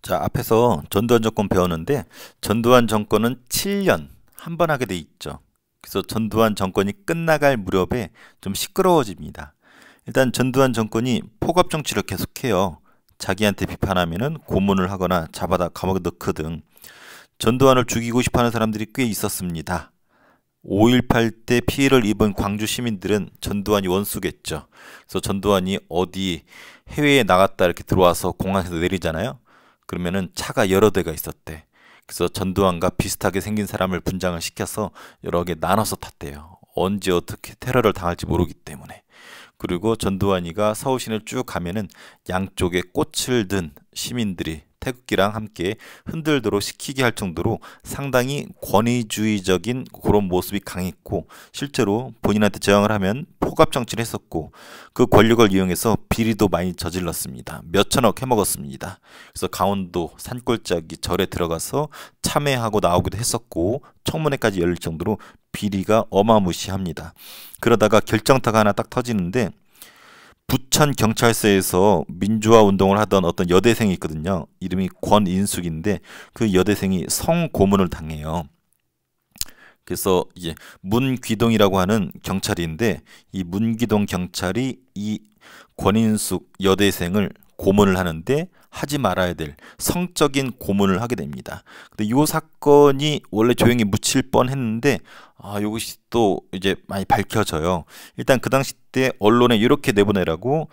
자, 앞에서 전두환 정권 배웠는데 전두환 정권은 7년 한 번 하게 돼 있죠. 그래서 전두환 정권이 끝나갈 무렵에 좀 시끄러워집니다. 일단 전두환 정권이 포갑 정치를 계속해요. 자기한테 비판하면은 고문을 하거나 잡아다 감옥에 넣거든. 전두환을 죽이고 싶어하는 사람들이 꽤 있었습니다. 5.18 때 피해를 입은 광주 시민들은 전두환이 원수겠죠. 그래서 전두환이 어디 해외에 나갔다 이렇게 들어와서 공항에서 내리잖아요. 그러면은 차가 여러 대가 있었대. 그래서 전두환과 비슷하게 생긴 사람을 분장을 시켜서 여러 개 나눠서 탔대요. 언제 어떻게 테러를 당할지 모르기 때문에. 그리고 전두환이가 서울시내를 쭉 가면은 양쪽에 꽃을 든 시민들이 태극기랑 함께 흔들도록 시키게 할 정도로 상당히 권위주의적인 그런 모습이 강했고, 실제로 본인한테 저항을 하면 포갑 정치를 했었고, 그 권력을 이용해서 비리도 많이 저질렀습니다. 몇천억 해먹었습니다. 그래서 강원도 산골짜기 절에 들어가서 참회하고 나오기도 했었고, 청문회까지 열릴 정도로 비리가 어마무시합니다. 그러다가 결정타가 하나 딱 터지는데, 부천 경찰서에서 민주화 운동을 하던 어떤 여대생이 있거든요. 이름이 권인숙인데 그 여대생이 성고문을 당해요. 그래서 이제 문귀동이라고 하는 경찰인데, 이 문귀동 경찰이 이 권인숙 여대생을 고문을 하는데 하지 말아야 될 성적인 고문을 하게 됩니다. 근데 이 사건이 원래 조용히 묻힐 뻔했는데 이것이 또 이제 많이 밝혀져요. 일단 그 당시 때 언론에 이렇게 내보내라고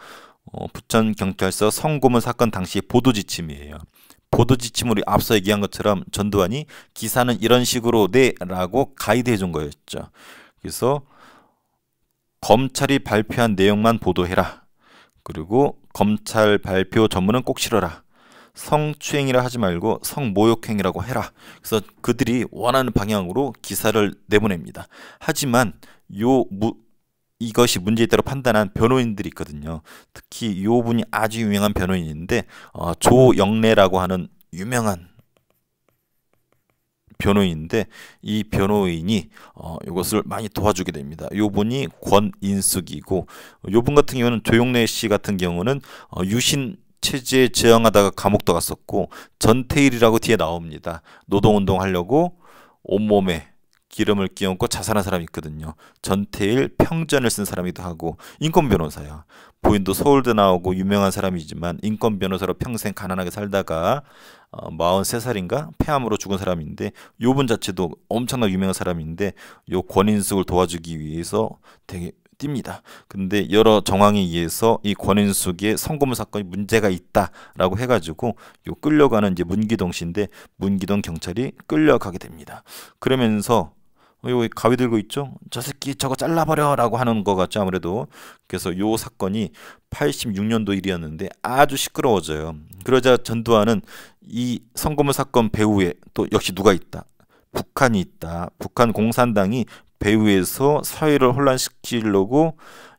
부천 경찰서 성고문 사건 당시 보도 지침이에요. 보도 지침으로 앞서 얘기한 것처럼 전두환이 기사는 이런 식으로 내라고 가이드해 준 거였죠. 그래서 검찰이 발표한 내용만 보도해라. 그리고 검찰 발표 전문은 꼭 실어라. 성추행이라 하지 말고 성모욕행위라고 해라. 그래서 그들이 원하는 방향으로 기사를 내보냅니다. 하지만 이것이 문제있다고 판단한 변호인들이 있거든요. 특히 이 분이 아주 유명한 변호인인데 조영래라고 하는 유명한 변호인인데, 이 변호인이 이것을 많이 도와주게 됩니다. 이 분이 권인숙이고, 이 분 같은 경우는 조영래 씨 같은 경우는 유신 체제에 저항하다가 감옥도 갔었고, 전태일이라고 뒤에 나옵니다. 노동운동 하려고 온몸에 기름을 끼얹고 자살한 사람이 있거든요. 전태일 평전을 쓴 사람이기도 하고 인권 변호사야. 부인도 서울대 나오고 유명한 사람이지만 인권 변호사로 평생 가난하게 살다가 43살인가 폐암으로 죽은 사람인데, 요분 자체도 엄청나게 유명한 사람인데 요 권인숙을 도와주기 위해서 되게 뜁니다. 근데 여러 정황에 의해서 이 권인숙의 성고문 사건이 문제가 있다라고 해가지고 요 끌려가는 이제 문기동 씨인데, 문기동 경찰이 끌려가게 됩니다. 그러면서 요 가위 들고 있죠? 저 새끼 저거 잘라버려라고 하는 거 같죠, 아무래도. 그래서 요 사건이 86년도 일이었는데 아주 시끄러워져요. 그러자 전두환은 이 성고문 사건 배후에 또 역시 누가 있다? 북한이 있다. 북한 공산당이 배후에서 사회를 혼란시키려고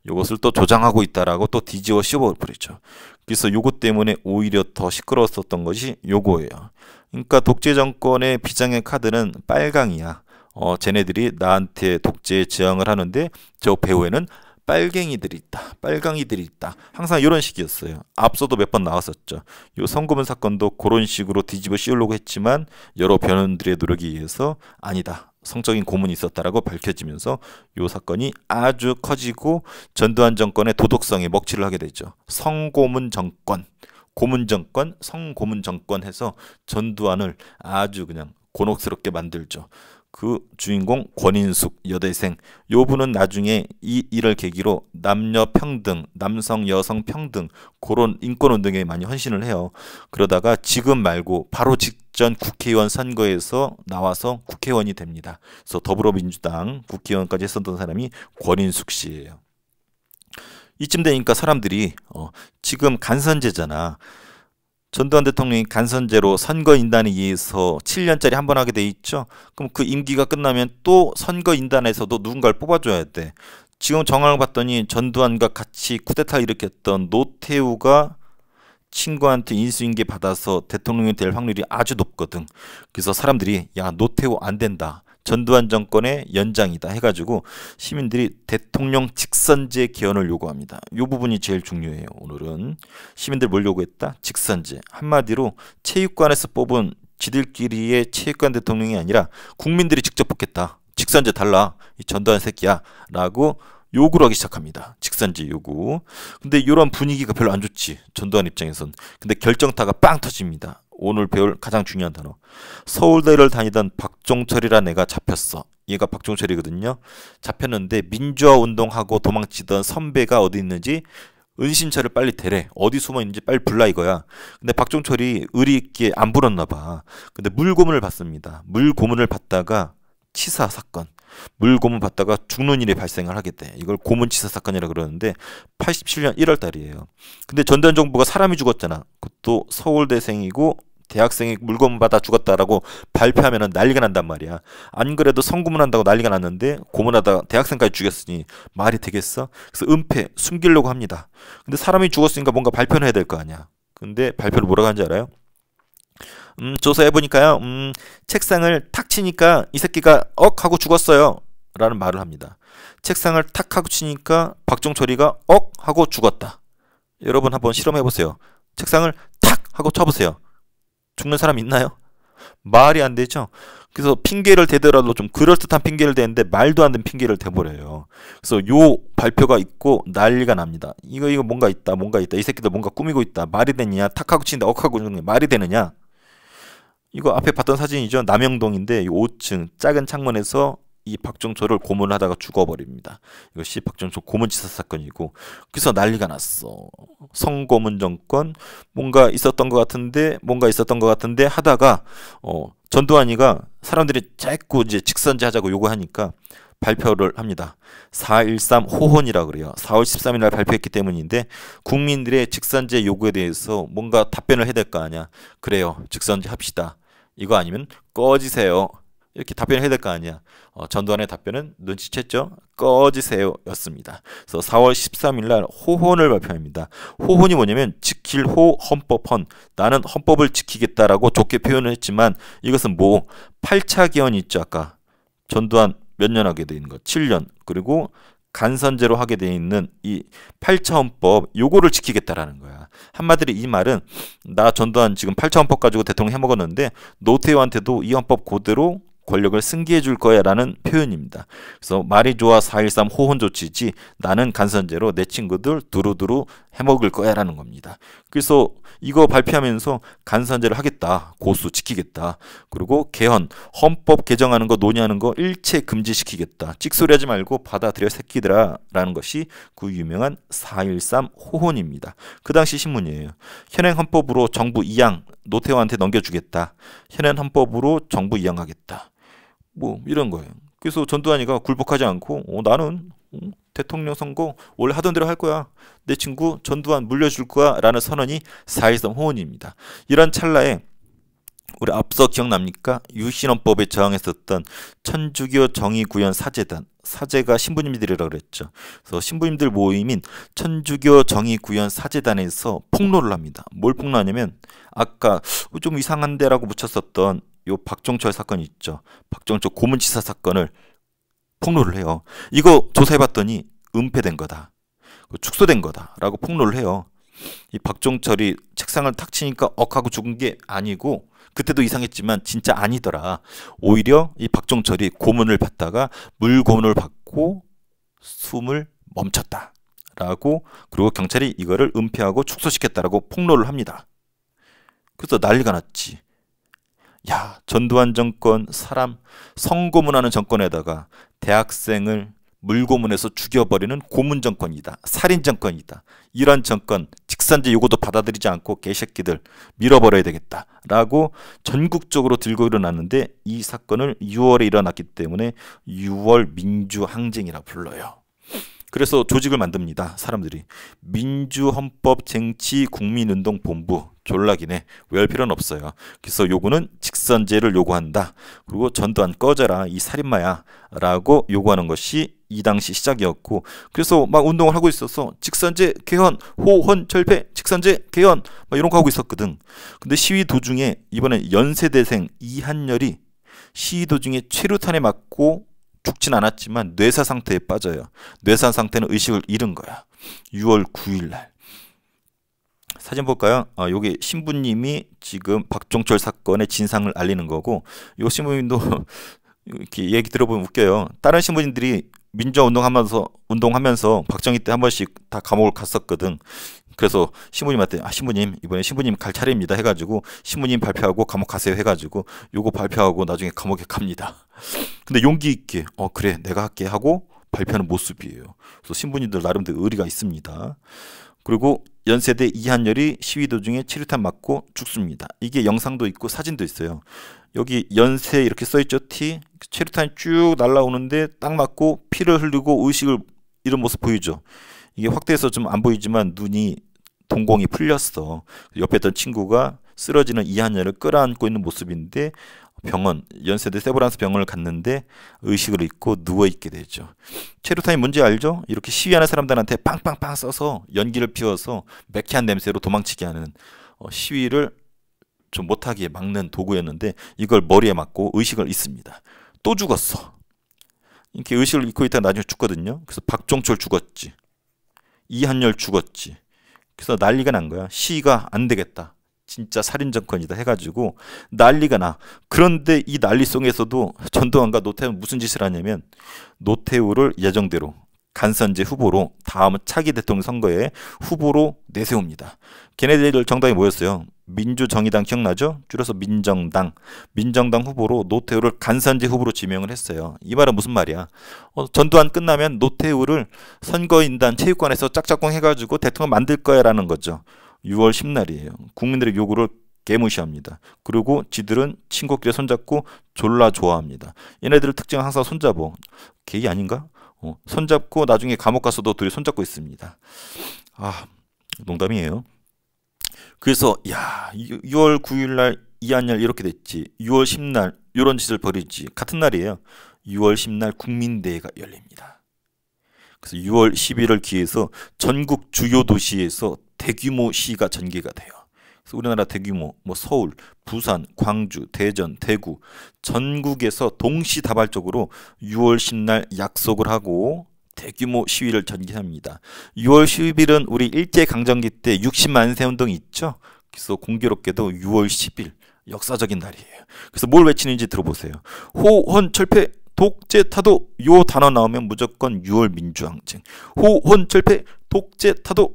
이것을 또 조장하고 있다라고 또 뒤집어 씌워버리죠. 그래서 요것 때문에 오히려 더 시끄러웠었던 것이 요거예요. 그러니까 독재 정권의 비장의 카드는 빨강이야. 쟤네들이 나한테 독재에 저항을 하는데 저 배후에는 빨갱이들이 있다, 빨강이들이 있다. 항상 이런 식이었어요. 앞서도 몇 번 나왔었죠. 요 성고문 사건도 그런 식으로 뒤집어 씌우려고 했지만 여러 변호인들의 노력에 의해서 아니다, 성적인 고문이 있었다라고 밝혀지면서 요 사건이 아주 커지고 전두환 정권의 도덕성에 먹칠을 하게 되죠. 성고문 정권, 고문 정권, 성고문 정권 해서 전두환을 아주 그냥 곤혹스럽게 만들죠. 그 주인공 권인숙 여대생, 요 분은 나중에 이 일을 계기로 남녀 평등, 남성 여성 평등 그런 인권 운동에 많이 헌신을 해요. 그러다가 지금 말고 바로 직전 국회의원 선거에서 나와서 국회의원이 됩니다. 그래서 더불어민주당 국회의원까지 했었던 사람이 권인숙 씨예요. 이쯤 되니까 사람들이 지금 간선제잖아. 전두환 대통령이 간선제로 선거인단에 의해서 7년짜리 한 번 하게 돼 있죠. 그럼 그 임기가 끝나면 또 선거인단에서도 누군가를 뽑아줘야 돼. 지금 정황을 봤더니 전두환과 같이 쿠데타 일으켰던 노태우가 친구한테 인수인계 받아서 대통령이 될 확률이 아주 높거든. 그래서 사람들이 야, 노태우 안 된다, 전두환 정권의 연장이다 해가지고 시민들이 대통령 직선제 개헌을 요구합니다. 이 부분이 제일 중요해요. 오늘은 시민들 뭘 요구했다? 직선제. 한마디로 체육관에서 뽑은 지들끼리의 체육관 대통령이 아니라 국민들이 직접 뽑겠다. 직선제 달라. 이 전두환 새끼야. 라고 요구를 하기 시작합니다. 직선제 요구. 근데 이런 분위기가 별로 안 좋지. 전두환 입장에선. 근데 결정타가 빵 터집니다. 오늘 배울 가장 중요한 단어. 서울대를 다니던 박종철이라는 애가 잡혔어. 얘가 박종철이거든요. 잡혔는데 민주화 운동하고 도망치던 선배가 어디 있는지 은신처를 빨리 대래. 어디 숨어 있는지 빨리 불라 이거야. 근데 박종철이 의리 있게 안 불었나 봐. 근데 물고문을 받습니다. 물고문을 받다가 치사 사건. 물고문 받다가 죽는 일이 발생을 하게 돼. 이걸 고문치사 사건이라 그러는데 87년 1월 달이에요. 근데 전두환 정부가 사람이 죽었잖아. 그것도 서울대생이고 대학생이 물고문 받아 죽었다라고 발표하면 난리가 난단 말이야. 안 그래도 성고문한다고 난리가 났는데 고문하다가 대학생까지 죽였으니 말이 되겠어? 그래서 은폐, 숨기려고 합니다. 근데 사람이 죽었으니까 뭔가 발표를 해야 될 거 아니야. 근데 발표를 뭐라고 하는지 알아요? 조사해보니까요, 책상을 탁 치니까 이 새끼가 억 하고 죽었어요. 라는 말을 합니다. 책상을 탁 하고 치니까 박종철이가 억 하고 죽었다. 여러분 한번 실험해보세요. 책상을 탁 하고 쳐보세요. 죽는 사람 있나요? 말이 안 되죠. 그래서 핑계를 대더라도 좀 그럴듯한 핑계를 대는데 말도 안 되는 핑계를 대버려요. 그래서 요 발표가 있고 난리가 납니다. 이거 뭔가 있다. 이 새끼들 뭔가 꾸미고 있다. 말이 되느냐? 탁하고 치는데 억하고 죽는 게 말이 되느냐? 이거 앞에 봤던 사진이죠. 남영동인데 이 5층 작은 창문에서 이 박종철을 고문하다가 죽어버립니다. 이것이 박종철 고문치사 사건이고, 그래서 난리가 났어. 성고문 정권 뭔가 있었던 것 같은데 하다가 전두환이가 사람들이 자꾸 이제 직선제 하자고 요구하니까 발표를 합니다. 4.13 호혼이라 그래요. 4월 13일 날 발표했기 때문인데 국민들의 직선제 요구에 대해서 뭔가 답변을 해야 될 거 아니야. 그래요. 직선제 합시다. 이거 아니면 꺼지세요. 이렇게 답변을 해야 될 거 아니야. 전두환의 답변은 눈치챘죠? 꺼지세요 였습니다. 그래서 4월 13일 날 호혼을 발표합니다. 호혼이 뭐냐면 지킬 호 헌법헌. 나는 헌법을 지키겠다라고 좋게 표현을 했지만 이것은 뭐 8차 개헌이 있죠. 아까 전두환 몇 년 하게 돼 있는 거 7년. 그리고 간선제로 하게 돼 있는 이 8차 헌법 요거를 지키겠다라는 거야. 한마디로 이 말은 나 전두환 지금 8차 헌법 가지고 대통령 해먹었는데 노태우한테도 이 헌법 그대로 권력을 승계해 줄 거야 라는 표현입니다. 그래서 말이 좋아 4.13 호혼 조치지 나는 간선제로 내 친구들 두루두루 해먹을 거야 라는 겁니다. 그래서 이거 발표하면서 간선제를 하겠다. 고수 지키겠다. 그리고 개헌, 헌법 개정하는 거 논의하는 거 일체 금지시키겠다. 찍소리 하지 말고 받아들여 새끼들아 라는 것이 그 유명한 4.13 호혼입니다. 그 당시 신문이에요. 현행 헌법으로 정부 이양 노태우한테 넘겨주겠다. 현행 헌법으로 정부 이양하겠다. 뭐 이런 거예요. 그래서 전두환이가 굴복하지 않고 나는 대통령 선거 원래 하던 대로 할 거야. 내 친구 전두환 물려줄 거야 라는 선언이 4.13 호언입니다. 이런 찰나에 우리 앞서 기억납니까? 유신헌법에 저항했었던 천주교 정의구현 사제단, 사제가 신부님들이라고 그랬죠. 그래서 신부님들 모임인 천주교 정의구현 사제단에서 폭로를 합니다. 뭘 폭로하냐면 아까 좀 이상한데라고 붙였었던 요 박종철 사건이 있죠. 박종철 고문치사 사건을 폭로를 해요. 이거 조사해봤더니 은폐된 거다. 축소된 거다라고 폭로를 해요. 이 박종철이 책상을 탁 치니까 억하고 죽은 게 아니고 그때도 이상했지만 진짜 아니더라. 오히려 이 박종철이 고문을 받다가 물고문을 받고 숨을 멈췄다라고, 그리고 경찰이 이거를 은폐하고 축소시켰다라고 폭로를 합니다. 그래서 난리가 났지. 야, 전두환 정권 사람 성고문하는 정권에다가 대학생을 물고문해서 죽여버리는 고문 정권이다. 살인 정권이다. 이런 정권 직선제 요구도 받아들이지 않고 개새끼들 밀어버려야 되겠다 라고 전국적으로 들고 일어났는데, 이 사건을 6월에 일어났기 때문에 6월 민주항쟁이라 불러요. 그래서 조직을 만듭니다. 사람들이 민주헌법쟁치국민운동본부. 졸라기네. 외울 필요는 없어요. 그래서 요거는 직선제를 요구한다. 그리고 전두환 꺼져라 이 살인마야 라고 요구하는 것이 이 당시 시작이었고, 그래서 막 운동을 하고 있어서 직선제 개헌 호헌 철폐 직선제 개헌 막 이런 거 하고 있었거든. 근데 시위 도중에 이번에 연세대생 이한열이 시위 도중에 최루탄에 맞고 죽진 않았지만 뇌사 상태에 빠져요. 뇌사 상태는 의식을 잃은 거야. 6월 9일 날. 사진 볼까요? 요게 신부님이 지금 박종철 사건의 진상을 알리는 거고, 요 신부님도 이렇게 얘기 들어보면 웃겨요. 다른 신부님들이 민주화 운동하면서 박정희 때 한 번씩 다 감옥을 갔었거든. 그래서 신부님한테 신부님 이번에 신부님 갈 차례입니다 해가지고 신부님 발표하고 감옥 가세요 해가지고 요거 발표하고 나중에 감옥에 갑니다. 근데 용기 있게 그래 내가 할게 하고 발표하는 모습이에요. 그래서 신부님들 나름대로 의리가 있습니다. 그리고 연세대 이한열이 시위 도중에 최루탄 맞고 죽습니다. 이게 영상도 있고 사진도 있어요. 여기 연세 이렇게 써있죠. T. 최루탄이 쭉 날라오는데 딱 맞고 피를 흘리고 의식을 잃은 모습 보이죠. 이게 확대해서 좀 안 보이지만 눈이 동공이 풀렸어. 옆에 있던 친구가 쓰러지는 이한열을 끌어안고 있는 모습인데 병원, 연세대 세브란스 병원을 갔는데 의식을 잃고 누워있게 되죠. 최루탄이 뭔지 알죠? 이렇게 시위하는 사람들한테 빵빵빵 써서 연기를 피워서 매캐한 냄새로 도망치게 하는 시위를 좀 못하게 막는 도구였는데 이걸 머리에 맞고 의식을 잃습니다. 또 죽었어. 이렇게 의식을 잃고 있다가 나중에 죽거든요. 그래서 박종철 죽었지. 이한열 죽었지. 그래서 난리가 난 거야. 시위가 안 되겠다. 진짜 살인정권이다 해가지고 난리가 나. 그런데 이 난리 속에서도 전두환과 노태우는 무슨 짓을 하냐면 노태우를 예정대로 간선제 후보로 다음 차기 대통령 선거에 후보로 내세웁니다. 걔네들 정당이 뭐였어요? 민주정의당 기억나죠? 줄여서 민정당. 민정당 후보로 노태우를 간선제 후보로 지명을 했어요. 이 말은 무슨 말이야? 전두환 끝나면 노태우를 선거인단 체육관에서 짝짝꿍 해가지고 대통령 만들 거야 라는 거죠. 6월 10날이에요. 국민들의 요구를 개무시합니다. 그리고 지들은 친구끼리 손잡고 졸라 좋아합니다. 얘네들 특징은 항상 손잡어. 개이 아닌가? 손잡고 나중에 감옥 가서도 둘이 손잡고 있습니다. 농담이에요. 그래서 6월 9일날 이한열 이렇게 됐지. 6월 10날 이런 짓을 벌이지. 같은 날이에요. 6월 10날 국민대회가 열립니다. 그래서 6월 10일을 기해서 전국 주요 도시에서 대규모 시위가 전개가 돼요. 그래서 우리나라 대규모 서울, 부산, 광주, 대전, 대구 전국에서 동시다발적으로 6월 10날 약속을 하고 대규모 시위를 전개합니다. 6월 10일은 우리 일제강점기 때 60만세 운동이 있죠. 그래서 공교롭게도 6월 10일 역사적인 날이에요. 그래서 뭘 외치는지 들어보세요. 호헌철폐 독재타도 요 단어 나오면 무조건 6월 민주항쟁. 호헌철폐 독재타도.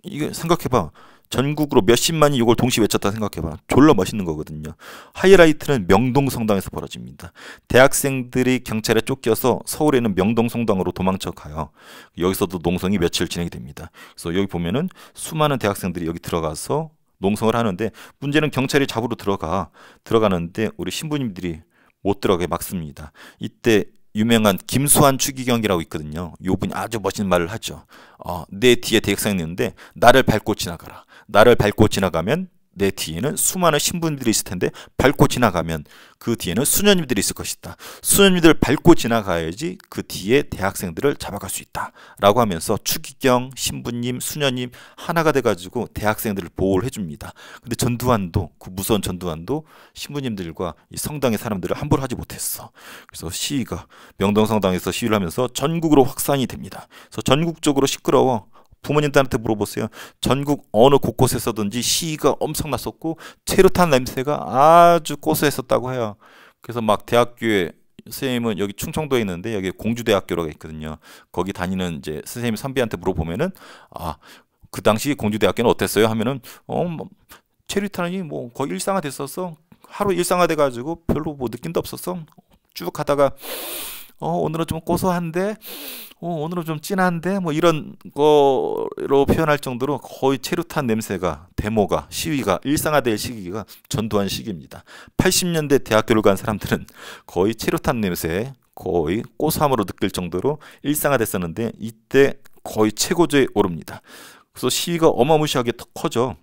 이거 생각해봐. 전국으로 몇십만이 이걸 동시에 외쳤다 생각해봐. 졸라 멋있는 거거든요. 하이라이트는 명동성당에서 벌어집니다. 대학생들이 경찰에 쫓겨서 서울에 있는 명동성당으로 도망쳐 가요. 여기서도 농성이 며칠 진행이 됩니다. 그래서 여기 보면은 수많은 대학생들이 여기 들어가서 농성을 하는데 문제는 경찰이 잡으러 들어가는데 우리 신부님들이 못 들어가게 막습니다. 이때 유명한 김수환 추기경이라고 있거든요. 요 분이 아주 멋진 말을 하죠. 내 뒤에 대학생이 있는데 나를 밟고 지나가라. 나를 밟고 지나가면 내 뒤에는 수많은 신부님들이 있을 텐데 밟고 지나가면 그 뒤에는 수녀님들이 있을 것이다. 수녀님들을 밟고 지나가야지 그 뒤에 대학생들을 잡아갈 수 있다. 라고 하면서 추기경, 신부님, 수녀님 하나가 돼가지고 대학생들을 보호를 해줍니다. 근데 전두환도 그 무서운 전두환도 신부님들과 이 성당의 사람들을 함부로 하지 못했어. 그래서 시위가 명동성당에서 시위를 하면서 전국으로 확산이 됩니다. 그래서 전국적으로 시끄러워. 부모님들한테 물어보세요. 전국 어느 곳곳에서든지 시위가 엄청났었고 최루탄 냄새가 아주 고소했었다고 해요. 그래서 막 대학교에 선생님은 여기 충청도에 있는데 여기 공주대학교라고 있거든요. 거기 다니는 이제 선생님 선배한테 물어보면은 그 당시 공주대학교는 어땠어요? 하면은 최루탄이 거의 일상화됐었어. 하루 일상화돼가지고 별로 느낌도 없었어. 쭉 하다가 오늘은 좀 고소한데 오늘은 좀 진한데 이런 거로 표현할 정도로 거의 최루탄 냄새가 데모가 시위가 일상화될 시기가 전두환 시기입니다. 80년대 대학교를 간 사람들은 거의 최루탄 냄새 거의 고소함으로 느낄 정도로 일상화됐었는데 이때 거의 최고조에 오릅니다. 그래서 시위가 어마무시하게 커져.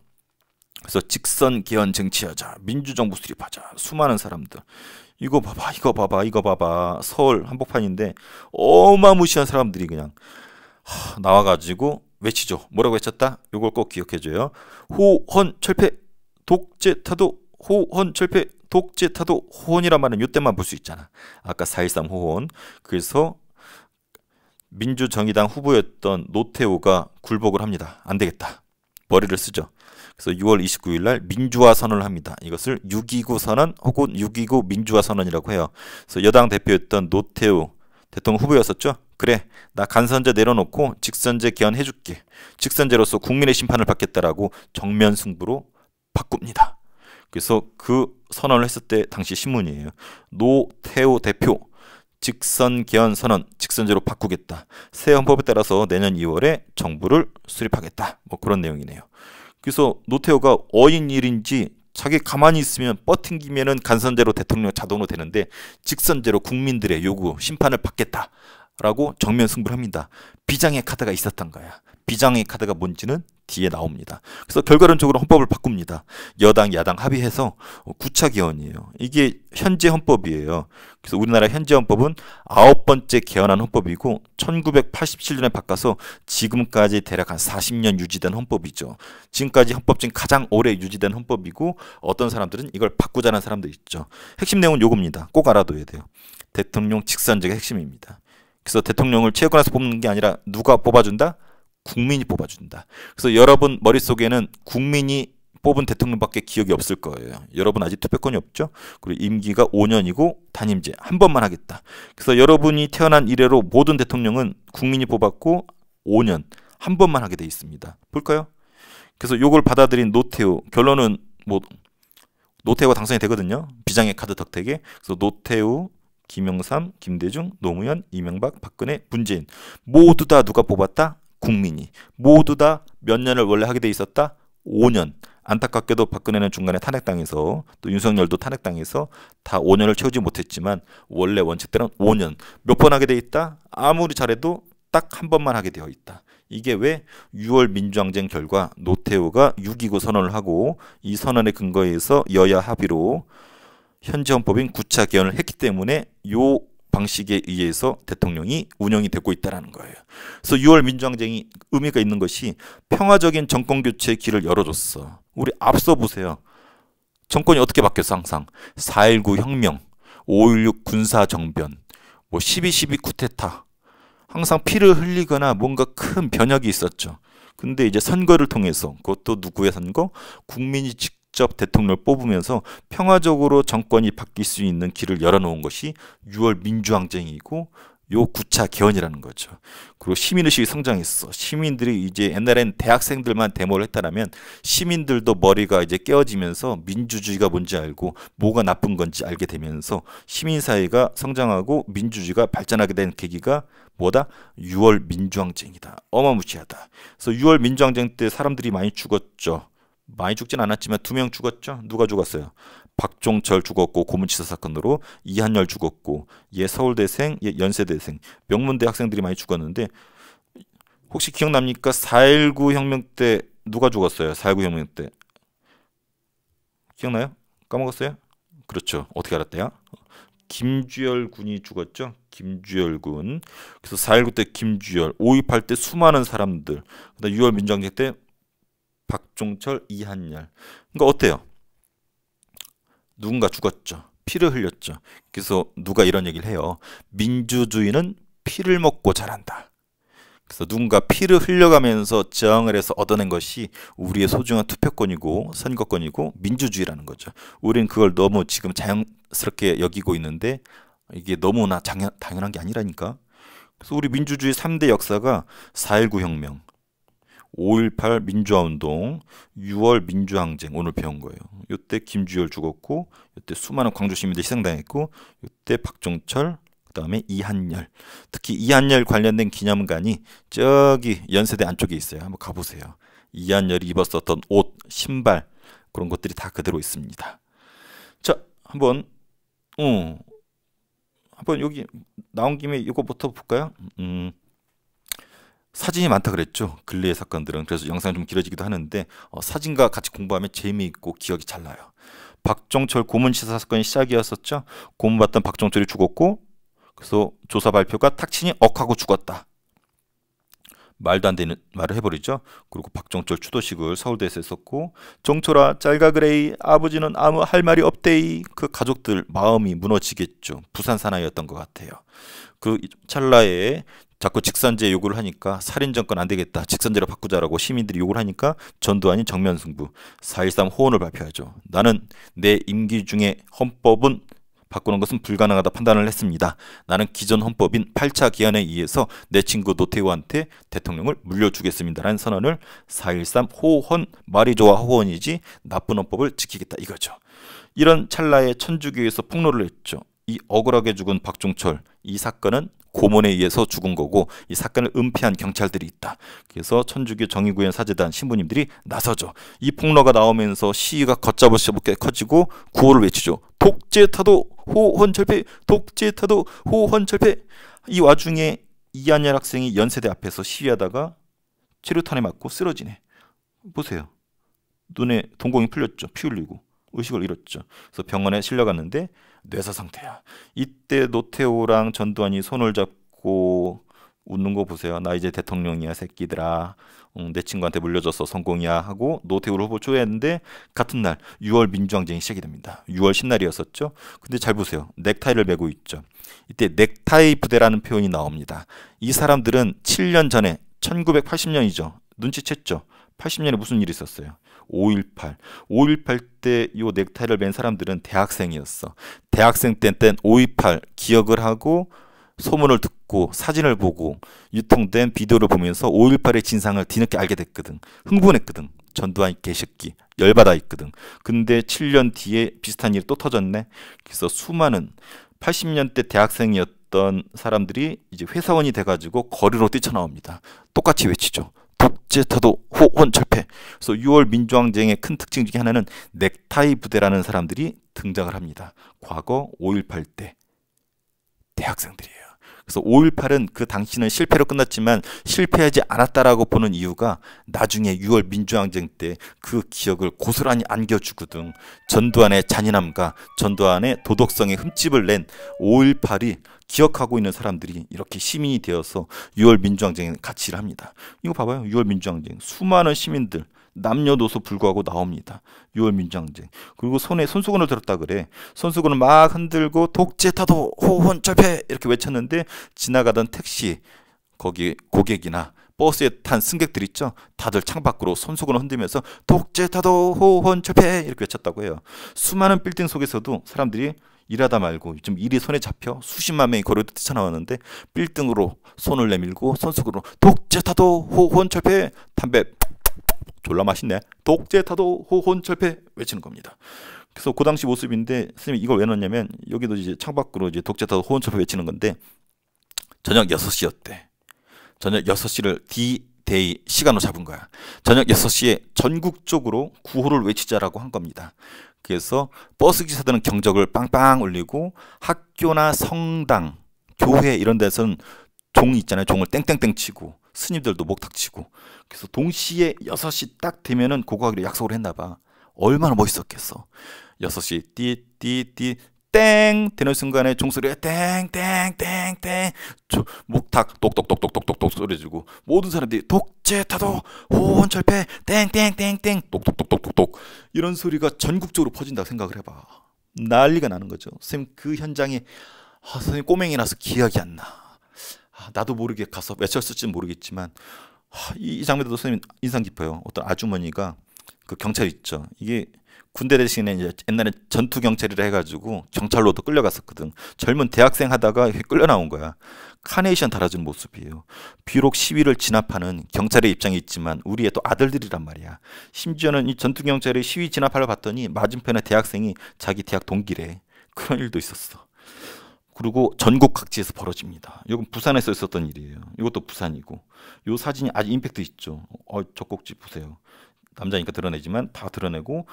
그래서 직선 개헌 쟁취하자, 민주정부 수립하자, 수많은 사람들. 이거 봐봐. 서울 한복판인데 어마무시한 사람들이 그냥 나와가지고 외치죠. 뭐라고 외쳤다? 이걸 꼭 기억해줘요. 호헌철폐 독재타도 호혼 철폐 독재 타도 호혼이란 말은 이때만 볼 수 있잖아. 아까 4.13 호혼. 그래서 민주정의당 후보였던 노태우가 굴복을 합니다. 안 되겠다. 머리를 쓰죠. 그래서 6월 29일 날 민주화 선언을 합니다. 이것을 6.29 선언 혹은 6.29 민주화 선언이라고 해요. 그래서 여당 대표였던 노태우 대통령 후보였었죠. 그래, 나 간선제 내려놓고 직선제 개헌해줄게. 직선제로서 국민의 심판을 받겠다라고 정면 승부로 바꿉니다. 그래서 그 선언을 했을 때 당시 신문이에요. 노태우 대표 직선 개헌 선언, 직선제로 바꾸겠다. 새 헌법에 따라서 내년 2월에 정부를 수립하겠다. 뭐 그런 내용이네요. 그래서 노태우가 어인 일인지 자기 가만히 있으면 버팅기면은 간선제로 대통령 자동으로 되는데 직선제로 국민들의 요구, 심판을 받겠다라고 정면 승부를 합니다. 비장의 카드가 있었던 거야. 비장의 카드가 뭔지는 뒤에 나옵니다. 그래서 결과론적으로 헌법을 바꿉니다. 여당, 야당 합의해서 9차 개헌이에요. 이게 현재 헌법이에요. 그래서 우리나라 현재 헌법은 9번째 개헌한 헌법이고 1987년에 바꿔서 지금까지 대략 한 40년 유지된 헌법이죠. 지금까지 헌법 중 가장 오래 유지된 헌법이고 어떤 사람들은 이걸 바꾸자는 사람도 있죠. 핵심 내용은 요겁니다. 꼭 알아둬야 돼요. 대통령 직선제가 핵심입니다. 그래서 대통령을 체육관에서 뽑는 게 아니라 누가 뽑아준다? 국민이 뽑아준다. 그래서 여러분 머릿속에는 국민이 뽑은 대통령밖에 기억이 없을 거예요. 여러분 아직 투표권이 없죠? 그리고 임기가 5년이고 단임제 한 번만 하겠다. 그래서 여러분이 태어난 이래로 모든 대통령은 국민이 뽑았고 5년 한 번만 하게 돼 있습니다. 볼까요? 그래서 이걸 받아들인 노태우, 결론은 뭐 노태우가 당선이 되거든요. 비장의 카드 덕택에. 그래서 노태우, 김영삼, 김대중, 노무현, 이명박, 박근혜, 문재인 모두 다 누가 뽑았다? 국민이. 모두 다 몇 년을 원래 하게 돼 있었다? 5년. 안타깝게도 박근혜는 중간에 탄핵당해서 또 윤석열도 탄핵당해서 다 5년을 채우지 못했지만 원래 원칙대로는 5년. 몇 번 하게 돼 있다? 아무리 잘해도 딱 한 번만 하게 되어 있다. 이게 왜 6월 민주항쟁 결과 노태우가 6.29 선언을 하고 이 선언에 근거해서 여야 합의로 현재 헌법인 9차 개헌을 했기 때문에 요 방식에 의해서 대통령이 운영이 되고 있다는 거예요. 그래서 6월 민주항쟁이 의미가 있는 것이 평화적인 정권교체의 길을 열어줬어. 우리 앞서 보세요. 정권이 어떻게 바뀌었어 항상. 4.19 혁명, 5.16 군사정변, 뭐 12.12 쿠데타. 항상 피를 흘리거나 뭔가 큰 변혁이 있었죠. 근데 이제 선거를 통해서 그것도 누구의 선거? 국민이 직접 대통령을 뽑으면서 평화적으로 정권이 바뀔 수 있는 길을 열어놓은 것이 6월 민주항쟁이고 요 9차 개헌이라는 거죠. 그리고 시민의식이 성장했어. 시민들이 이제 옛날엔 대학생들만 데모를 했다라면 시민들도 머리가 이제 깨어지면서 민주주의가 뭔지 알고 뭐가 나쁜 건지 알게 되면서 시민사회가 성장하고 민주주의가 발전하게 된 계기가 뭐다? 6월 민주항쟁이다. 어마무시하다. 그래서 6월 민주항쟁 때 사람들이 많이 죽었죠. 많이 죽진 않았지만 2명 죽었죠. 누가 죽었어요? 박종철 죽었고 고문치사 사건으로 이한열 죽었고 얘 서울대생, 얘 연세대생, 명문대 학생들이 많이 죽었는데 혹시 기억납니까? 4.19 혁명 때 누가 죽었어요? 4.19 혁명 때 기억나요? 까먹었어요? 그렇죠. 어떻게 알았대요? 김주열 군이 죽었죠. 김주열 군. 그래서 4.19 때 김주열, 5.18 때 수많은 사람들, 그다음 6월 민주항쟁 때 박종철, 이한열. 그러니까 어때요? 누군가 죽었죠. 피를 흘렸죠. 그래서 누가 이런 얘기를 해요. 민주주의는 피를 먹고 자란다. 그래서 누군가 피를 흘려가면서 저항을 해서 얻어낸 것이 우리의 소중한 투표권이고 선거권이고 민주주의라는 거죠. 우리는 그걸 너무 지금 자연스럽게 여기고 있는데 이게 너무나 당연한 게 아니라니까. 그래서 우리 민주주의 3대 역사가 4.19 혁명, 5.18 민주화운동, 6월 민주항쟁 오늘 배운 거예요. 이때 김주열 죽었고 이때 수많은 광주 시민들이 희생당했고 이때 박종철 그다음에 이한열. 특히 이한열 관련된 기념관이 저기 연세대 안쪽에 있어요. 한번 가보세요. 이한열이 입었었던 옷, 신발 그런 것들이 다 그대로 있습니다. 자, 한번 여기 나온 김에 이거부터 볼까요? 사진이 많다 그랬죠. 근래의 사건들은. 그래서 영상이 좀 길어지기도 하는데 사진과 같이 공부하면 재미있고 기억이 잘 나요. 박종철 고문치사 사건이 시작이었었죠. 고문받던 박종철이 죽었고 그래서 조사 발표가 탁친이 억하고 죽었다. 말도 안 되는 말을 해버리죠. 그리고 박종철 추도식을 서울대에서 했었고, 종철아 짤가 그레이 아버지는 아무 할 말이 없데이. 그 가족들 마음이 무너지겠죠. 부산 사나이였던 것 같아요. 그 찰나에 자꾸 직선제 요구를 하니까 살인 정권 안 되겠다, 직선제로 바꾸자라고 시민들이 요구를 하니까 전두환이 정면 승부 4.13 호언을 발표하죠. 나는 내 임기 중에 헌법은 바꾸는 것은 불가능하다 판단을 했습니다. 나는 기존 헌법인 8차 기한에 의해서 내 친구 노태우한테 대통령을 물려주겠습니다라는 선언을 4.13 호헌, 말이 좋아 호헌이지 나쁜 헌법을 지키겠다 이거죠. 이런 찰나에 천주교에서 폭로를 했죠. 이 억울하게 죽은 박종철, 이 사건은 고문에 의해서 죽은 거고 이 사건을 은폐한 경찰들이 있다. 그래서 천주교 정의구현 사재단 신부님들이 나서죠. 이 폭로가 나오면서 시위가 걷잡을수없게 커지고 구호를 외치죠. 독재타도 호헌철폐, 독재타도 호헌철폐. 이 와중에 이한열 학생이 연세대 앞에서 시위하다가 체류탄에 맞고 쓰러지네. 보세요. 눈에 동공이 풀렸죠. 피 흘리고 의식을 잃었죠. 그래서 병원에 실려갔는데 뇌사 상태야. 이때 노태우랑 전두환이 손을 잡고 웃는 거 보세요. 나 이제 대통령이야 새끼들아. 내 친구한테 물려줘서 성공이야 하고 노태우를 후보 초회했는데 같은 날 6월 민주항쟁이 시작이 됩니다. 6월 신날이었었죠. 근데 잘 보세요. 넥타이를 메고 있죠. 이때 넥타이 부대라는 표현이 나옵니다. 이 사람들은 7년 전에 1980년이죠. 눈치챘죠. 80년에 무슨 일이 있었어요? 5.18 때 이 넥타이를 맨 사람들은 대학생이었어. 대학생 때 5.18 기억을 하고 소문을 듣고 사진을 보고 유통된 비디오를 보면서 5.18의 진상을 뒤늦게 알게 됐거든. 흥분했거든. 전두환 개새끼 열받아 있거든. 근데 7년 뒤에 비슷한 일이 또 터졌네. 그래서 수많은 80년대 대학생이었던 사람들이 이제 회사원이 돼가지고 거리로 뛰쳐나옵니다. 똑같이 외치죠. 독재타도 호헌철폐. 그래서 6월 민주항쟁의 큰 특징 중에 하나는 넥타이 부대라는 사람들이 등장을 합니다. 과거 5.18 때 대학생들이에요. 그래서 5.18은 그 당시는 실패로 끝났지만 실패하지 않았다라고 보는 이유가 나중에 6월 민주항쟁 때 그 기억을 고스란히 안겨주거든. 전두환의 잔인함과 전두환의 도덕성에 흠집을 낸 5.18이 기억하고 있는 사람들이 이렇게 시민이 되어서 6월 민주항쟁에 같이 일합니다. 이거 봐봐요. 6월 민주항쟁 수많은 시민들 남녀노소 불구하고 나옵니다. 6월 민주항쟁. 그리고 손에 손수건을 들었다 그래. 손수건을 막 흔들고 독재타도 호헌철폐 이렇게 외쳤는데 지나가던 택시 거기 고객이나 버스에 탄 승객들 있죠. 다들 창밖으로 손수건을 흔들면서 독재타도 호헌철폐 이렇게 외쳤다고 해요. 수많은 빌딩 속에서도 사람들이 일하다 말고 좀 일이 손에 잡혀 수십만 명이 거리로 뛰쳐나왔는데 빌딩으로 손을 내밀고 손수건으로 독재타도 호헌철폐 담배 졸라 맛있네. 독재타도 호헌철폐 외치는 겁니다. 그래서 그 당시 모습인데 선생님이 이걸 왜 넣었냐면 여기도 이제 창밖으로 이제 독재타도 호헌철폐 외치는 건데 저녁 6시였대. 저녁 6시를 D-Day 시간으로 잡은 거야. 저녁 6시에 전국적으로 구호를 외치자라고 한 겁니다. 그래서 버스 기사들은 경적을 빵빵 울리고 학교나 성당, 교회 이런 데서는 종 있잖아요. 종을 땡땡땡 치고 스님들도 목탁 치고 그래서 동시에 6시 딱 되면은 고고하기로 약속을 했나 봐. 얼마나 멋있었겠어. 6시 띠띠띠 땡 되는 순간에 종소리가 땡땡땡땡 목탁 똑똑똑똑똑똑 소리지고 모든 사람들이 독재타도 호헌철폐 땡땡땡땡 똑똑똑똑똑 이런 소리가 전국적으로 퍼진다고 생각을 해봐. 난리가 나는 거죠. 선생님 그 현장에 선생님 꼬맹이라서 기억이 안 나. 나도 모르게 가서 외쳤을지는 모르겠지만 이 장면도 선생님 인상 깊어요. 어떤 아주머니가 그 경찰 있죠. 이게 군대 대신에 이제 옛날에 전투 경찰이라 해가지고 경찰로도 끌려갔었거든. 젊은 대학생 하다가 끌려 나온 거야. 카네이션 달아준 모습이에요. 비록 시위를 진압하는 경찰의 입장이 있지만 우리의 또 아들들이란 말이야. 심지어는 이 전투 경찰이 시위 진압하러 봤더니 맞은편에 대학생이 자기 대학 동기래. 그런 일도 있었어. 그리고 전국 각지에서 벌어집니다. 이건 부산에서 있었던 일이에요. 이것도 부산이고. 이 사진이 아주 임팩트 있죠. 젖꼭지 보세요. 남자니까 드러내지만 다 드러내고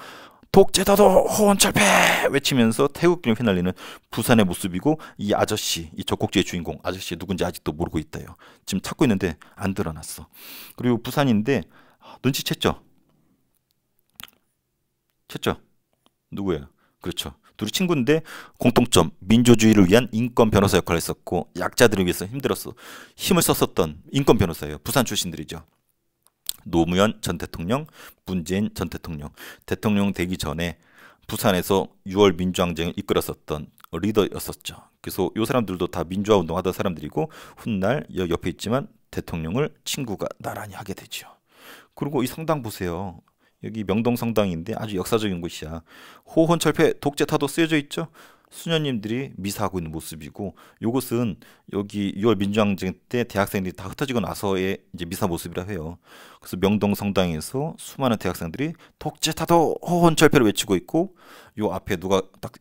독재다도 호헌철폐 외치면서 태극기를 휘날리는 부산의 모습이고 이 아저씨, 이 젖꼭지의 주인공 아저씨 누군지 아직도 모르고 있다요. 지금 찾고 있는데 안 드러났어. 그리고 부산인데 눈치챘죠? 챘죠? 누구예요? 그렇죠. 둘이 친구인데 공통점 민주주의를 위한 인권 변호사 역할을 했었고 약자들을 위해서 힘을 썼었던 인권 변호사예요. 부산 출신들이죠. 노무현 전 대통령, 문재인 전 대통령, 대통령 되기 전에 부산에서 6월 민주항쟁을 이끌었었던 리더였었죠. 그래서 이 사람들도 다 민주화 운동하던 사람들이고 훗날 여기 옆에 있지만 대통령을 친구가 나란히 하게 되죠. 그리고 이 성당 보세요. 여기 명동 성당인데 아주 역사적인 곳이야. 호혼철폐 독재타도 쓰여져 있죠. 수녀님들이 미사하고 있는 모습이고, 요것은 여기 6월 민주항쟁 때 대학생들이 다 흩어지고 나서의 이제 미사 모습이라 해요. 그래서 명동 성당에서 수많은 대학생들이 독재타도 호혼철폐를 외치고 있고, 요 앞에 누가 딱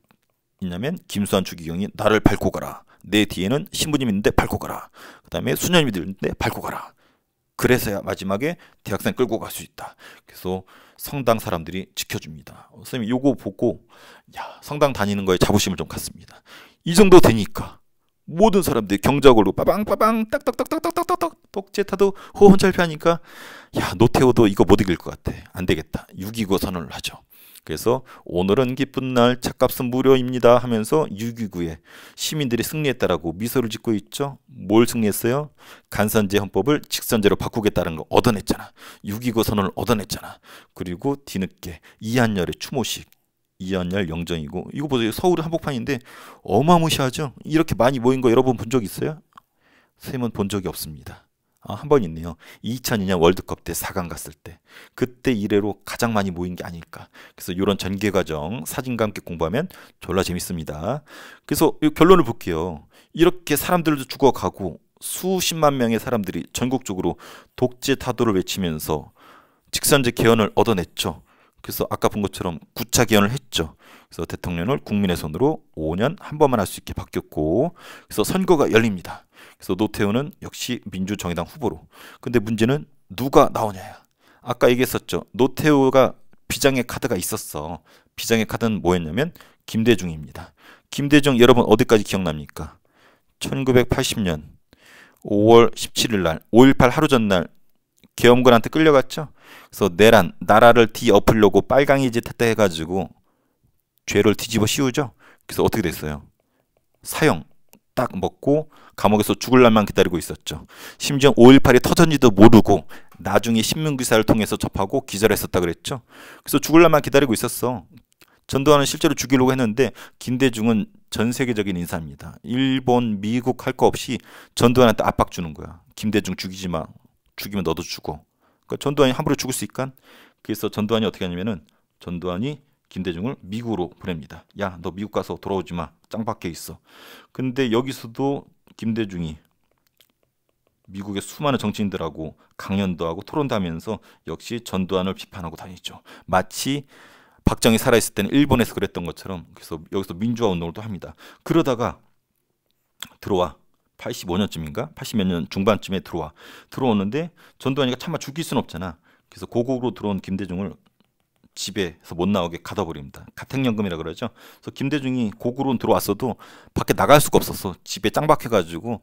있냐면 김수환 추기경이 나를 밟고 가라. 내 뒤에는 신부님 있는데 밟고 가라. 그 다음에 수녀님들 있는데 밟고 가라. 그래서야 마지막에 대학생 끌고 갈 수 있다. 그래서 성당 사람들이 지켜줍니다. 선생님 요거 보고 야, 성당 다니는 거에 자부심을 좀 갖습니다. 이 정도 되니까 모든 사람들이 경작을로 빠방빠방 딱딱딱딱딱딱딱 독재타도 호혼철폐하니까 야, 노태우도 이거 못 이길 것 같아. 안 되겠다. 6.29 선언을 하죠. 그래서 오늘은 기쁜 날 찻값은 무료입니다 하면서 6.29에 시민들이 승리했다라고 미소를 짓고 있죠. 뭘 승리했어요? 간선제 헌법을 직선제로 바꾸겠다는 거 얻어냈잖아. 6.29 선언을 얻어냈잖아. 그리고 뒤늦게 이한열의 추모식, 이한열 영정이고, 이거 보세요. 서울은 한복판인데 어마무시하죠. 이렇게 많이 모인 거 여러분 본 적 있어요? 선생님은 본 적이 없습니다. 한 번 있네요. 2002년 월드컵 때 4강 갔을 때, 그때 이래로 가장 많이 모인 게 아닐까. 그래서 이런 전개 과정 사진과 함께 공부하면 졸라 재밌습니다. 그래서 이 결론을 볼게요. 이렇게 사람들도 죽어가고 수십만 명의 사람들이 전국적으로 독재 타도를 외치면서 직선제 개헌을 얻어냈죠. 그래서 아까 본 것처럼 9차 개헌을 했죠. 그래서 대통령을 국민의 손으로 5년 한 번만 할 수 있게 바뀌었고, 그래서 선거가 열립니다. 그래서 노태우는 역시 민주정의당 후보로. 근데 문제는 누가 나오냐야. 아까 얘기했었죠. 노태우가 비장의 카드가 있었어. 비장의 카드는 뭐였냐면 김대중입니다. 김대중 여러분 어디까지 기억납니까? 1980년 5월 17일 날 5.18 하루 전날 계엄군한테 끌려갔죠. 그래서 내란, 나라를 뒤엎으려고 빨강이 짓 했다 해가지고 죄를 뒤집어 씌우죠. 그래서 어떻게 됐어요? 사형 딱 먹고 감옥에서 죽을 날만 기다리고 있었죠. 심지어 5.18이 터졌는지도 모르고 나중에 신문기사를 통해서 접하고 기절했었다 그랬죠. 그래서 죽을 날만 기다리고 있었어. 전두환은 실제로 죽이려고 했는데 김대중은 전 세계적인 인사입니다. 일본, 미국 할 거 없이 전두환한테 압박 주는 거야. 김대중 죽이지 마. 죽이면 너도 죽어. 그러니까 전두환이 함부로 죽을 수 있까? 그래서 전두환이 어떻게 하냐면은 전두환이 김대중을 미국으로 보냅니다. 야, 너 미국 가서 돌아오지 마. 짱 박혀 있어. 근데 여기서도 김대중이 미국의 수많은 정치인들하고 강연도 하고 토론도 하면서 역시 전두환을 비판하고 다니죠. 마치 박정희 살아있을 때는 일본에서 그랬던 것처럼. 그래서 여기서 민주화 운동을 또 합니다. 그러다가 들어와. 85년쯤인가? 80몇 년 중반쯤에 들어오는데 전두환이가 차마 죽일 순 없잖아. 그래서 고국으로 들어온 김대중을 집에서 못 나오게 가둬버립니다. 가택연금이라 그러죠. 그래서 김대중이 고국으로 들어왔어도 밖에 나갈 수가 없었어. 집에 짱 박혀가지고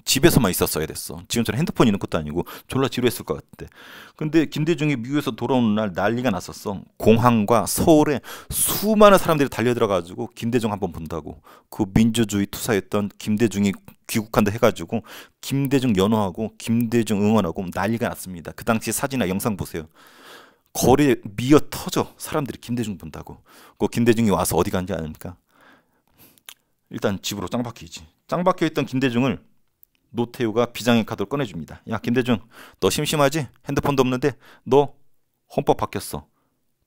집에서만 있었어야 됐어. 지금처럼 핸드폰 있는 것도 아니고 졸라 지루했을 것 같아. 근데 김대중이 미국에서 돌아오는 날 난리가 났었어. 공항과 서울에 수많은 사람들이 달려들어가지고 김대중 한번 본다고. 그 민주주의 투사였던 김대중이 귀국한다 해가지고 김대중 연호하고 김대중 응원하고 난리가 났습니다. 그 당시 사진이나 영상 보세요. 거리에 미어 터져. 사람들이 김대중 본다고. 그 김대중이 와서 어디 간지 아닙니까? 일단 집으로 짱 박히지. 짱 박혀있던 김대중을 노태우가 비장의 카드를 꺼내줍니다. 야, 김대중, 너 심심하지? 핸드폰도 없는데 너 헌법 바뀌었어.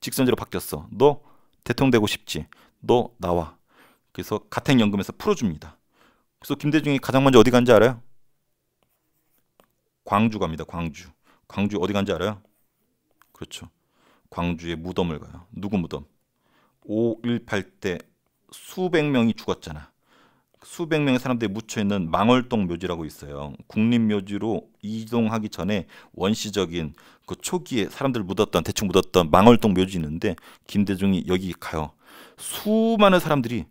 직선제로 바뀌었어. 너 대통령 되고 싶지? 너 나와. 그래서 가택연금에서 풀어줍니다. 그래서 김대중이 가장 먼저 어디 간지 알아요? 광주 갑니다. 광주. 광주 어디 간지 알아요? 그렇죠. 광주에 무덤을 가요. 누구 무덤? 5.18 때 수백 명이 죽었잖아. 수백 명의 사람들이 묻혀있는 망월동 묘지라고 있어요. 국립묘지로 이동하기 전에 원시적인 그 초기에 사람들 묻었던, 대충 묻었던 망월동 묘지 있는데 김대중이 여기 가요. 수많은 사람들이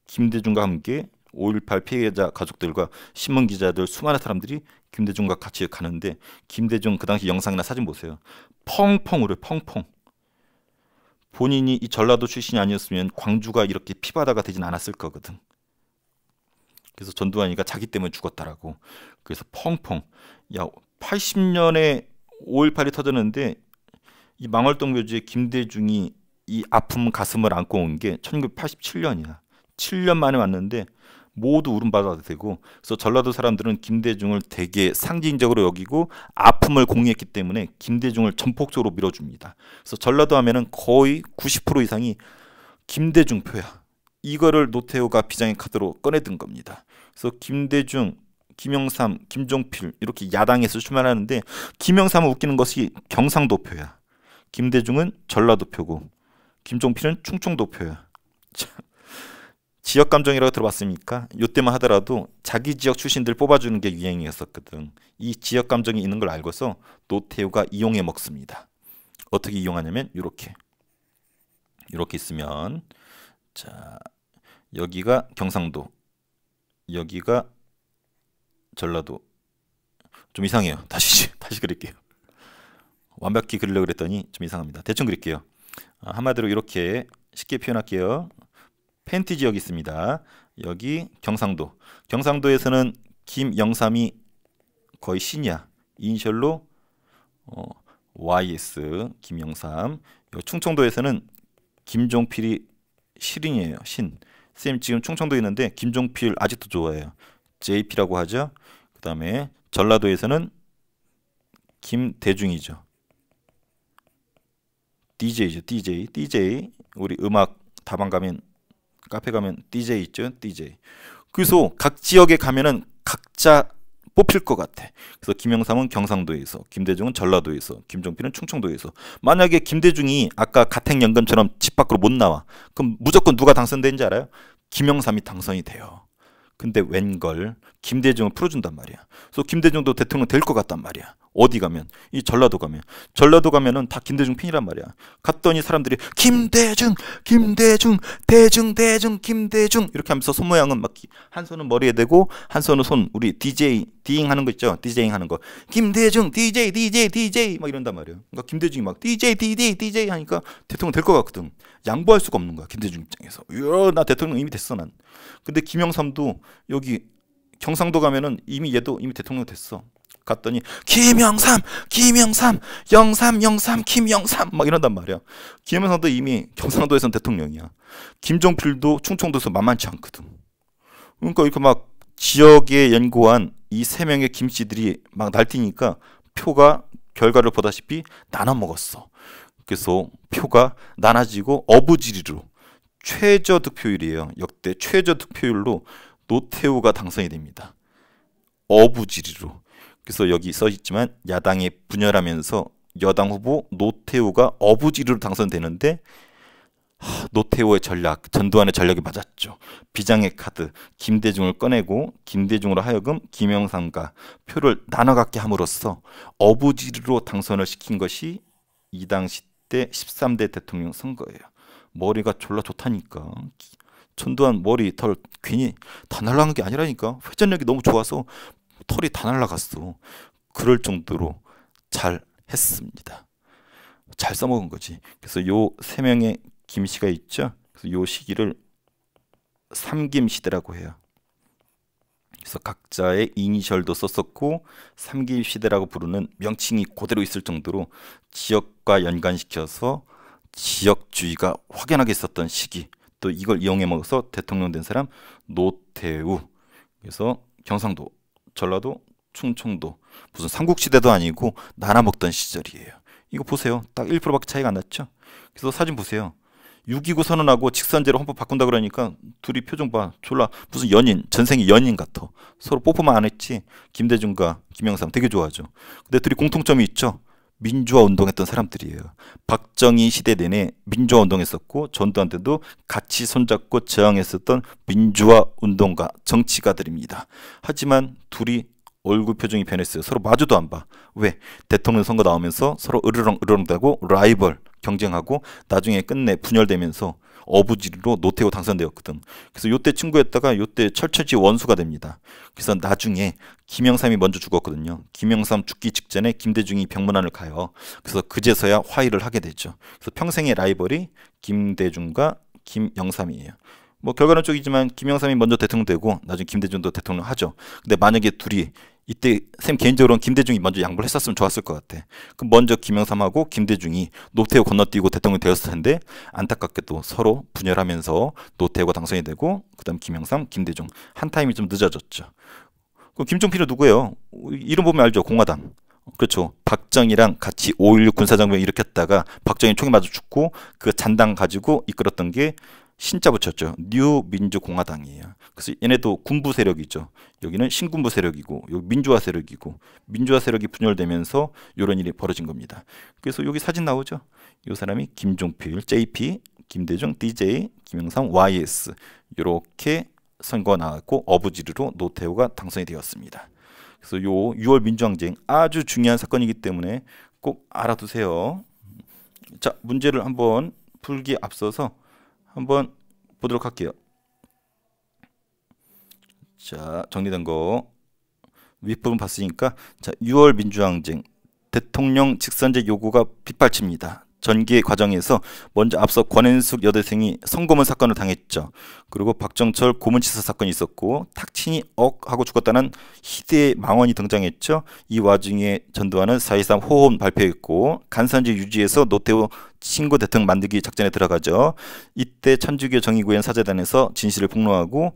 김대중과 함께 5.18 피해자 가족들과 신문기자들 수많은 사람들이 김대중과 같이 가는데 김대중 그 당시 영상이나 사진 보세요. 펑펑 울어요. 펑펑. 본인이 이 전라도 출신이 아니었으면 광주가 이렇게 피바다가 되진 않았을 거거든. 그래서 전두환이가 자기 때문에 죽었다라고. 그래서 펑펑. 야, 80년에 5.18이 터졌는데 이 망월동 묘지에 김대중이 이 아픔 가슴을 안고 온 게 1987년이야. 7년 만에 왔는데 모두 울음받아도 되고, 그래서 전라도 사람들은 김대중을 되게 상징적으로 여기고 아픔을 공유했기 때문에 김대중을 전폭적으로 밀어줍니다. 그래서 전라도 하면은 거의 90% 이상이 김대중 표야. 이거를 노태우가 비장의 카드로 꺼내든 겁니다. 그래서 김대중, 김영삼, 김종필 이렇게 야당에서 출마하는데, 김영삼은 웃기는 것이 경상도 표야. 김대중은 전라도 표고 김종필은 충청도 표야. 지역 감정이라고 들어봤습니까? 요때만 하더라도 자기 지역 출신들 뽑아주는 게 유행이었었거든. 이 지역 감정이 있는 걸 알고서 노태우가 이용해 먹습니다. 어떻게 이용하냐면 이렇게 있으면, 자, 여기가 경상도, 여기가 전라도. 좀 이상해요. 다시 그릴게요. 완벽히 그리려고 그랬더니 좀 이상합니다. 대충 그릴게요. 한마디로 이렇게 쉽게 표현할게요. 팬티 지역이 있습니다. 여기 경상도. 경상도에서는 김영삼이 거의 신이야. 이니셜로 YS 김영삼. 충청도에서는 김종필이 실인이에요. 신. 쌤 지금 충청도에 있는데 김종필 아직도 좋아해요. JP라고 하죠. 그 다음에 전라도에서는 김대중이죠. DJ죠. DJ. 우리 음악 다방 가면, 카페 가면 DJ 있죠. DJ. 그래서 각 지역에 가면은 각자 뽑힐 것 같아. 그래서 김영삼은 경상도에서, 김대중은 전라도에서, 김종필은 충청도에서. 만약에 김대중이 아까 가택연금처럼 집 밖으로 못 나와, 그럼 무조건 누가 당선되는지 알아요? 김영삼이 당선이 돼요. 근데 웬걸 김대중을 풀어준단 말이야. 그래서 김대중도 대통령 될 것 같단 말이야. 어디 가면, 이 전라도 가면은 다 김대중 팬이란 말이야. 갔더니 사람들이 김대중 대중 김대중 이렇게 하면서 손 모양은 막 한 손은 머리에 대고 한 손은 손, 우리 DJ 디잉 하는 거 있죠. 디제잉 하는 거. 김대중 DJ 막 이런단 말이야. 그러니까 김대중이 막 DJ 하니까 대통령 될 것 같거든. 양보할 수가 없는 거야. 김대중 입장에서. 이야, 나 대통령 이미 됐어 난. 근데 김영삼도 여기 경상도 가면은 얘도 이미 대통령 됐어. 갔더니 김영삼 영삼 김영삼 막 이런단 말이야. 김영삼도 이미 경상도에선 대통령이야. 김종필도 충청도에서 만만치 않거든. 그러니까 이렇게 막 지역에 연고한 이 세 명의 김씨들이 막 날뛰니까 표가 결과를 보다시피 나눠 먹었어. 그래서 표가 나눠지고 어부지리로 최저 득표율이에요. 역대 최저 득표율로 노태우가 당선이 됩니다. 어부지리로. 그래서 여기 써 있지만 야당이 분열하면서 여당 후보 노태우가 어부지리로 당선되는데, 노태우의 전략, 전두환의 전략이 맞았죠. 비장의 카드 김대중을 꺼내고 김대중으로 하여금 김영삼과 표를 나눠 갖게 함으로써 어부지리로 당선을 시킨 것이 이 당시 때 13대 대통령 선거예요. 머리가 졸라 좋다니까. 전두환 머리 털 괜히 다 날라간 게 아니라니까. 회전력이 너무 좋아서 털이 다 날라갔어. 그럴 정도로 잘 했습니다. 잘 써먹은 거지. 그래서 요 세 명의 김씨가 있죠. 그래서 요 시기를 삼김시대라고 해요. 그래서 각자의 이니셜도 썼었고 삼김시대라고 부르는 명칭이 그대로 있을 정도로 지역과 연관시켜서 지역주의가 확연하게 있었던 시기. 또 이걸 이용해 먹어서 대통령 된 사람 노태우. 그래서 경상도, 전라도, 충청도, 무슨 삼국시대도 아니고 나눠 먹던 시절이에요. 이거 보세요. 딱 1%밖에 차이가 안 났죠. 그래서 사진 보세요. 6.29 선언하고 직선제로 헌법 바꾼다 그러니까 둘이 표정 봐. 졸라 무슨 연인, 전생이 연인 같아. 서로 뽀뽀만 안 했지. 김대중과 김영삼 되게 좋아하죠. 근데 둘이 공통점이 있죠. 민주화 운동했던 사람들이에요. 박정희 시대 내내 민주화 운동했었고 전두환 때도 같이 손잡고 저항했었던 민주화 운동가, 정치가들입니다. 하지만 둘이 얼굴 표정이 변했어요. 서로 마주도 안 봐. 왜? 대통령 선거 나오면서 서로 으르렁대고 라이벌 경쟁하고 나중에 끝내 분열되면서 어부지리로 노태우 당선되었거든. 그래서 요때 친구였다가 요때 철처지 원수가 됩니다. 그래서 나중에 김영삼이 먼저 죽었거든요. 김영삼 죽기 직전에 김대중이 병문안을 가요. 그래서 그제서야 화의를 하게 되죠. 그래서 평생의 라이벌이 김대중과 김영삼이에요. 뭐 결과는 쪽이지만 김영삼이 먼저 대통령 되고 나중에 김대중도 대통령 하죠. 근데 만약에 둘이 이때 쌤 개인적으로는 김대중이 먼저 양보를 했었으면 좋았을 것 같아. 그럼 먼저 김영삼하고 김대중이 노태우 건너뛰고 대통령이 되었을 텐데 안타깝게도 서로 분열하면서 노태우가 당선이 되고 그다음 김영삼, 김대중 한 타임이 좀 늦어졌죠. 그럼 김종필은 누구예요? 이름 보면 알죠. 공화당. 그렇죠. 박정희랑 같이 5.16 군사정변 일으켰다가 박정희 총에 맞아 죽고 그 잔당 가지고 이끌었던 게 신자 붙였죠. 뉴민주공화당이에요. 그래서 얘네도 군부 세력이죠. 여기는 신군부 세력이고 여기 민주화 세력이고 민주화 세력이 분열되면서 이런 일이 벌어진 겁니다. 그래서 여기 사진 나오죠. 이 사람이 김종필 JP, 김대중 DJ, 김영삼 YS 이렇게 선거가 나왔고 어부지리로 노태우가 당선이 되었습니다. 그래서 요 6월 민주항쟁 아주 중요한 사건이기 때문에 꼭 알아두세요. 자, 문제를 한번 풀기에 앞서서 한번 보도록 할게요. 자, 정리된 거 윗부분 봤으니까 자, 6월 민주항쟁 대통령 직선제 요구가 빗발칩니다. 전개 과정에서 먼저 앞서 권앤숙 여대생이 성고문 사건을 당했죠. 그리고 박정철 고문치사 사건이 있었고 탁친이 하고 죽었다는 희대의 망언이 등장했죠. 이 와중에 전두환은 4.23 호혼 발표했고 간선제 유지해서 노태우 신고 대통령 만들기 작전에 들어가죠. 이때 천주교 정의구현 사제단에서 진실을 폭로하고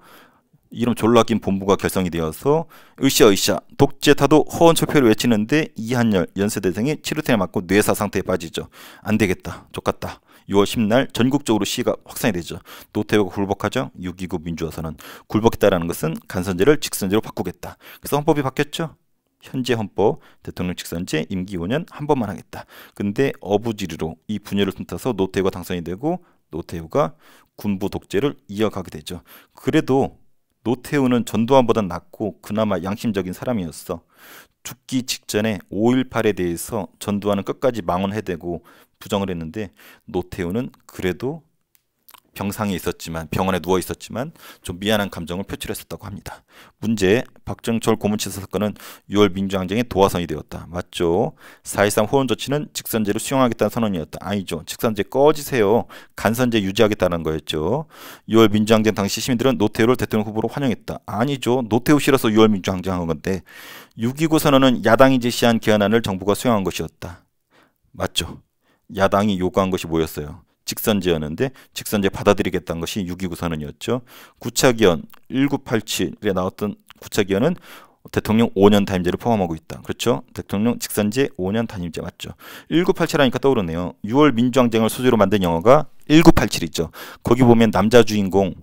이름 졸라 긴 본부가 결성이 되어서 으쌰으쌰 독재타도 허언철폐를 외치는데 이한열 연세대생이 치료템을 맞고 뇌사 상태에 빠지죠. 안되겠다. 족같다. 6월 10날 전국적으로 시위가 확산이 되죠. 노태우가 굴복하죠. 6.29 민주화선언. 굴복했다라는 것은 간선제를 직선제로 바꾸겠다. 그래서 헌법이 바뀌었죠. 현재 헌법 대통령 직선제 임기 5년 한 번만 하겠다. 근데 어부지리로 이 분열을 틈타서 노태우가 당선이 되고 노태우가 군부 독재를 이어가게 되죠. 그래도 노태우는 전두환보다 낫고 그나마 양심적인 사람이었어. 죽기 직전에 5.18에 대해서 전두환은 끝까지 망언해대고 부정을 했는데 노태우는 그래도 병상에 있었지만 병원에 누워 있었지만 좀 미안한 감정을 표출했었다고 합니다. 문제 박정철 고문치사 사건은 6월 민주항쟁의 도화선이 되었다. 맞죠? 4.13 호원 조치는 직선제를 수용하겠다는 선언이었다. 아니죠. 직선제 꺼지세요. 간선제 유지하겠다는 거였죠. 6월 민주항쟁 당시 시민들은 노태우를 대통령 후보로 환영했다. 아니죠. 노태우 싫어서 6월 민주항쟁한 건데 6.29 선언은 야당이 제시한 개헌안을 정부가 수용한 것이었다. 맞죠? 야당이 요구한 것이 뭐였어요? 직선제였는데 직선제 받아들이겠다는 것이 6.29 선언이었죠. 구차기헌 1987에 나왔던 구차기헌은 대통령 5년 단임제를 포함하고 있다. 그렇죠? 대통령 직선제 5년 단임제 맞죠? 1987 하니까 떠오르네요. 6월 민주항쟁을 소재로 만든 영화가 1987이죠. 거기 보면 남자 주인공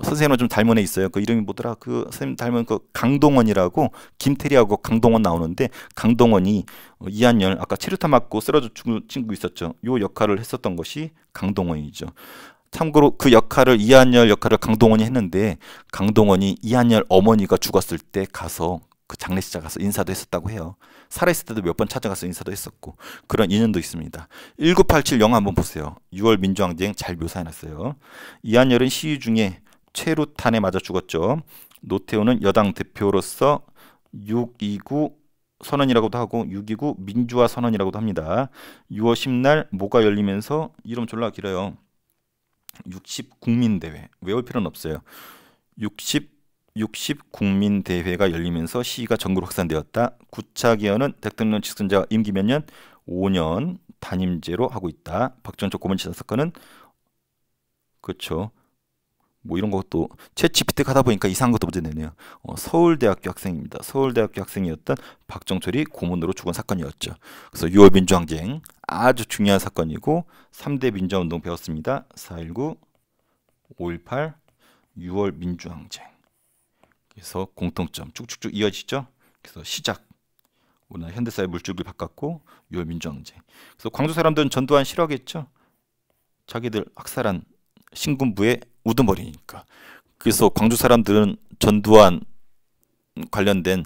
선생님은 좀 닮은 애 있어요. 그 이름이 뭐더라? 그 선생님 닮은 그 강동원이라고 김태리하고 강동원 나오는데 강동원이 이한열 아까 체류탄 맞고 쓰러져 죽은 친구 있었죠. 요 역할을 했었던 것이 강동원이죠. 참고로 그 역할을 이한열 역할을 강동원이 했는데 강동원이 이한열 어머니가 죽었을 때 가서 그 장례식장 가서 인사도 했었다고 해요. 살아있을 때도 몇 번 찾아가서 인사도 했었고 그런 인연도 있습니다. 1987 영화 한번 보세요. 6월 민주항쟁 잘 묘사해놨어요. 이한열은 시위 중에 최루탄에 맞아 죽었죠. 노태우는 여당 대표로서 6.29 선언이라고도 하고 6.29 민주화 선언이라고도 합니다. 6월 10날 모가 열리면서 이름 졸라 길어요. 60 국민대회 외울 필요는 없어요. 60 국민대회가 열리면서 시위가 전국으로 확산되었다. 구차기헌은 대통령 직선제가 임기 몇 년? 5년 단임제로 하고 있다. 박정철 고문치사 사건은 그렇죠. 뭐 이런 것도 챗GPT 가다 보니까 이상한 것도 문제 내네요. 서울대학교 학생입니다. 서울대학교 학생이었던 박정철이 고문으로 죽은 사건이었죠. 그래서 6월 민주항쟁 아주 중요한 사건이고 3대 민주화운동 배웠습니다. 4.19, 5.18, 6월 민주항쟁. 그래서 공통점 쭉쭉쭉 이어지죠. 그래서 시작. 우리나라 현대사회 물줄기를 바꿨고 6월 민주항쟁. 그래서 광주 사람들은 전두환 싫어하겠죠. 자기들 학살한 신군부의 우두머리니까. 그래서 광주 사람들은 전두환 관련된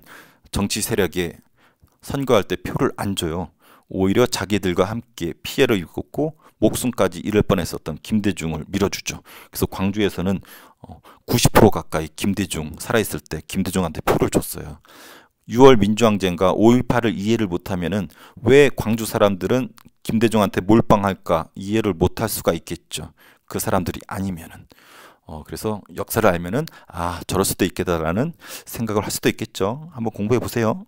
정치 세력에 선거할 때 표를 안 줘요. 오히려 자기들과 함께 피해를 입었고 목숨까지 잃을 뻔했었던 김대중을 밀어주죠. 그래서 광주에서는 90% 가까이 김대중 살아있을 때 김대중한테 표를 줬어요. 6월 민주항쟁과 5.18을 이해를 못하면은 왜 광주 사람들은 김대중한테 몰빵할까 이해를 못할 수가 있겠죠. 그 사람들이 아니면은. 그래서 역사를 알면은 저럴 수도 있겠다라는 생각을 할 수도 있겠죠. 한번 공부해 보세요.